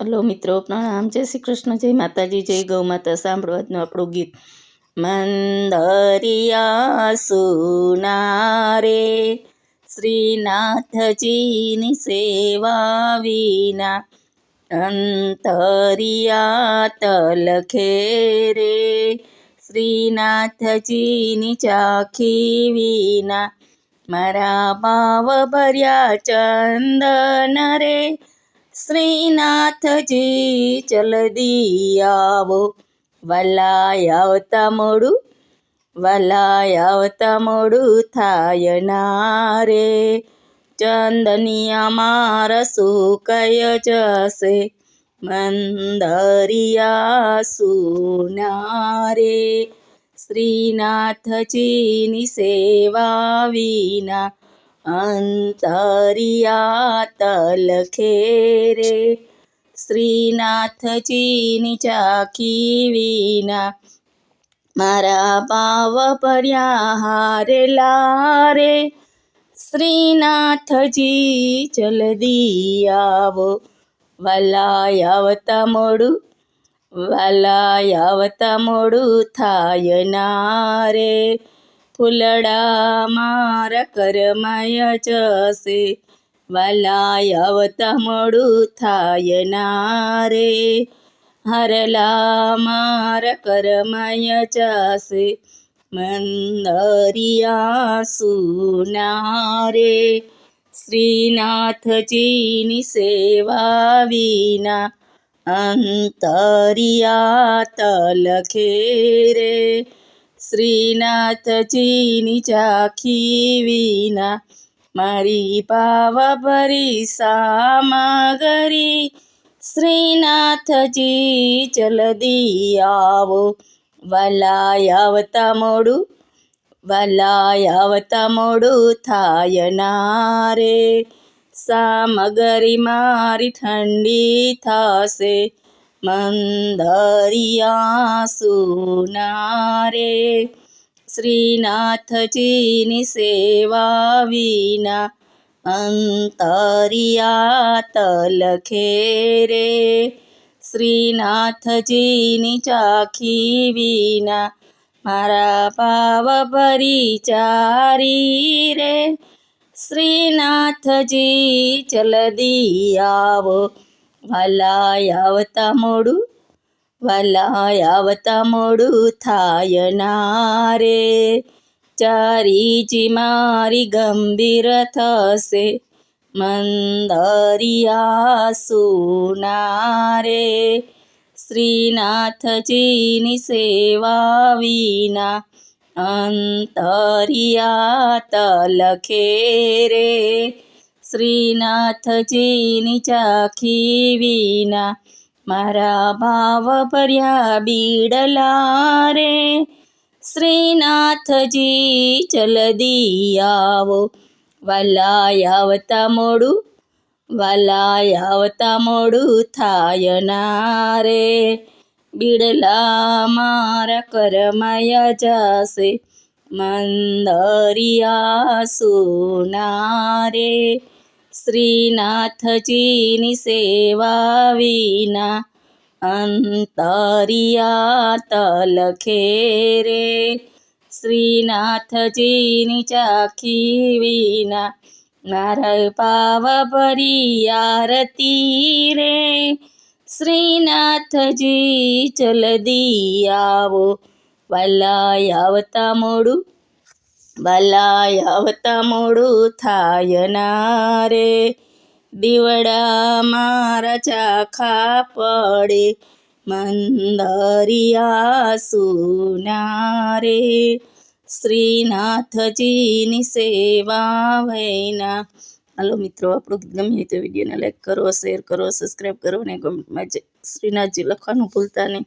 Hello મિત્રો, પ્રણામ. જય શ્રી કૃષ્ણ, જય માતાજી, જય ગૌ માતા. સાંભળો આજનું આપણું ગીત. મંદરિયા સુનારે શ્રીનાથજીની સેવા વિના અંતરિયા તલખે રે શ્રીનાથજીની ચાખી વિના મારા ભાવ ભર્યા ચંદન રે શ્રીનાથજી જલ્દી આવો. વાલા આવતા મોડું થાય ના રે ચંદનિયા મારા સુકાય જશે મંદરિયા સુના રે શ્રીનાથજીની સેવા વિના અંતરિયા તલખે રે શ્રીનાથજીની ચાખી વિના મારા ભાવ ભર્યા હારેલા રે શ્રીનાથજી જલ્દી આવો. વાલા આવતા મોડું થાય ના રે ફૂલડા મારા કરમાય જશે વાલા આવતા મોડું થાય ના રે હરલા મારા કરમાય જશે મંદરિયા સુના રે શ્રીનાથજીની સેવા વિના અંતરિયા તલખે રે શ્રીનાથજીની ચાખી વિના મારી ભાવ ભરી સામગરી શ્રીનાથજી જલ્દી આવો. વાલા આવતા મોડું થાય ના રે સામગરી મારી ઠંડી થશે મંદરિયા સુના રે શ્રીનાથજીની સેવા વિના અંતરિયા તલખે રે શ્રીનાથજીની ચાખી વિના મારા ભાવ ભરી ચારી રે શ્રીનાથજી જલ્દી આવો. વાલા આવતા મોડું થાય ના રે ચારીજી મારી ગંભીર થશે મંદરિયા સુના રે શ્રીનાથજીની સેવા વિના અંતરિયા તલખે રે શ્રીનાથજીની ચાખી વિના મારા ભાવ ભર્યા બીડલા રે શ્રીનાથજી જલ્દી આવો. વાલા આવતા મોડું થાય ના રે બીડલા મારા કરમાય જશે મંદરિયા સુના રે શ્રીનાથજીની સેવા વિના અંતરિયા તલખે રે શ્રીનાથજીની ચાખી વિના મારા ભાવ ભરી આરતી રે શ્રીનાથજી જલ્દી આવો. વાલા આવતા મોડું થાય ના રે દીવડા મારા ચાખા પડે મંદરિયા સુના રે શ્રીનાથજીની સેવા વૈના. હાલો મિત્રો, આપણું ગીત ગમ્યું હોય તો વિડીયોને લાઈક કરો, શેર કરો, સબસ્ક્રાઈબ કરો અને કમેન્ટમાં શ્રીનાથજી લખવાનું ભૂલતા નહીં.